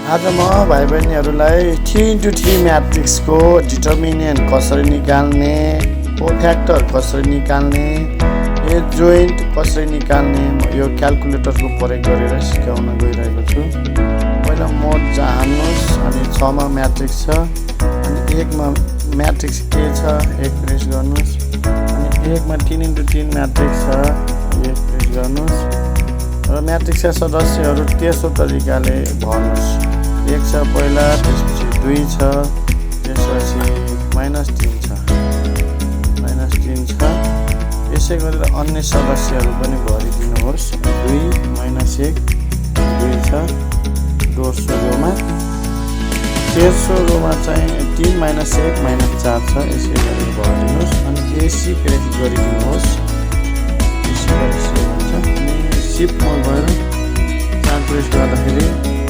आज म भाइ बहिनीहरूलाई 3x3 म्याट्रिक्सको डिटर्मिनेन्ट कसरी निकाल्ने, कोफ्याक्टर कसरी निकाल्ने, एज जोइन्ट कसरी निकाल्ने यो क्याल्कुलेटरको प्रयोग गरेर सिकाउन गइरहेको छु। पहिला मोड जान्नुहोस् अनि 6 मा म्याट्रिक्स छ अनि 1 मा म्याट्रिक्स के छ 1 प्रेस गर्नुहोस् अनि 1 मा 3x3 म्याट्रिक्स छ 1 प्रेस गर्नुहोस् र म्याट्रिक्सका सदस्यहरू तेस्रो तरिकाले भर्नुहोस्। 1 छ पहिला, त्यसपछि 2 छ, त्यसपछि -3 छ, -3 छ। यसै गरेर अन्य सदस्यहरू पनि भरिदिनुहोस्। 2 -1 2 छ दोस्रो रोमा। तेस्रो रोमा चाहिँ 3 -1 -4 छ। यसै गरेर भरिदिनुहोस् अनि एसी प्रेस गरिदिनुहोस्। सिफ्टमा गएर 4 प्रेस गर्दाखेरि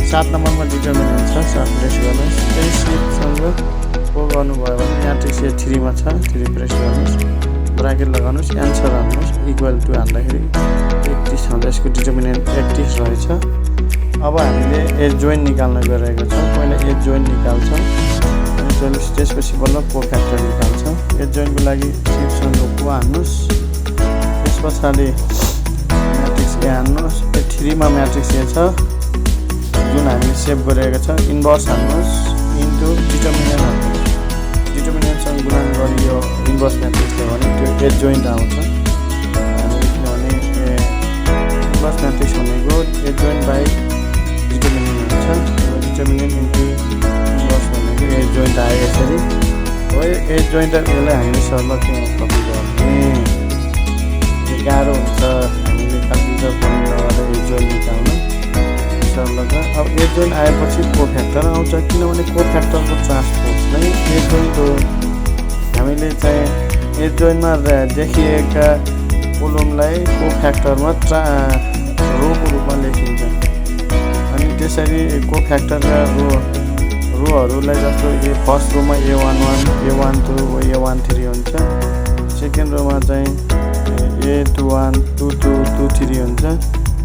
7 नम्बरमा डिटर्मिनेन्ट छ 7 प्रेस गर्नुहोस्। त्यही सिफ्टसँग को गर्नुभयो भने म्याट्रिक्स ए 3 मा छ 3 प्रेस गर्नुहोस्, ब्राकेट लगाउनुहोस्, एन्सर हाल्नुहोस्। इक्वल टु हाल्दाखेरि 31 हुन्छ। यसको डिटर्मिनेन्ट 31 रहेछ। अब हामीले एज जोइन्ट निकाल्न गइरहेको छौँ। पहिला एज जोइन्ट निकाल्छौँ अनि त्यसपछि बल्ल कोफ्याक्टर निकाल्छौँ। एज जोइन्टको लागि सिफ्टसँग को हाल्नुहोस्, त्यस पछाडि म्याट्रिक्स ए हाल्नुहोस्। 3 मा म्याट्रिक्स ए छ जुन हामीले सेभ गरिरहेको छ। इन्भर्स हाल्नुहोस् इन्टु डिटर्मिनेन्ट हाल्नुहोस्। डिटर्मिनेन्टसँग गुणन गरी यो इन्भर्स म्याट्रिक्सले भने त्यो एज जोइन्ट आउँछ। हामीले किनभने इन्भर्स म्याट्रिक्स भनेको एज जोइन्ट बाई डिटर्मिनेन्ट हुन्छ। डिटर्मिनेन्ट इन्टु इन्भर्स भनेको एज जोइन्ट आयो यसरी हो। एज जोइन्ट यसलाई हामीले सर्ल त्यहाँ कपी गर्ने गाह्रो हुन्छ। हामीले क्याल्कुलेटर पनि लगाएर एज जोइन्ट निकाल्न सर्लका। अब एज जोइन्ट आएपछि कोफ्याक्टर आउँछ किनभने कोफ्याक्टरको ट्रान्सपोज नै एज जोइन्ट हो। हामीले चाहिँ एज जोइन्टमा देखिएका कोलमलाई कोफ्याक्टरमा रोको रूपमा लेखिन्छ अनि त्यसरी कोफ्याक्टरका रोहरूलाई जस्तो first Roma A11 A12 A13 हुन्छ। सेकेन्ड रोमा चाहिँ A21 22 23 हुन्छ।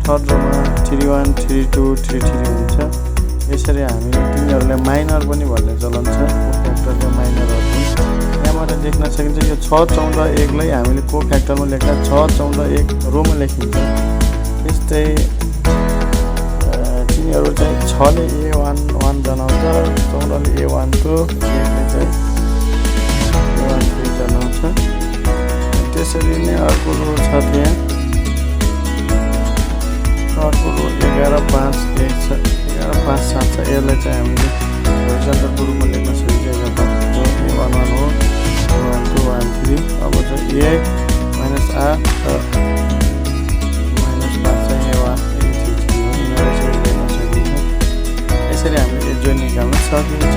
थर्ड रोमा 31 32 33 हुन्छ। यसरी हामीले तिनीहरूलाई माइनर पनि भन्ने चलन छ। कोफ्याक्टरका माइनरहरू यहाँबाट देख्न सकिन्छ। यो 6 14 1 लाई हामीले कोफ्याक्टरमा लेख्दा 6 14 1 रोमा लेखिन्छ। त्यस्तै तिनीहरू चाहिँ 6 ले A11 जनाउँछ, 14 ले A12, 1 ले चाहिँ A13 जनाउँछ। त्यसरी नै अर्को रो छ त्यहाँ। अर्को रो 11 5 1 छ 11 5 7 छ। यसलाई चाहिँ हामीले होरिजन्टल रूपमा लेख्न सकिन्छ। A11 हो A12 A13। अब चाहिँ 1 -8 र -5 चाहिँ A1 A3 हो। यिनीहरू यसरी लेख्न सकिन्छ। यसरी हामीले एज जोइन्ट निकाल्न सकिन्छ।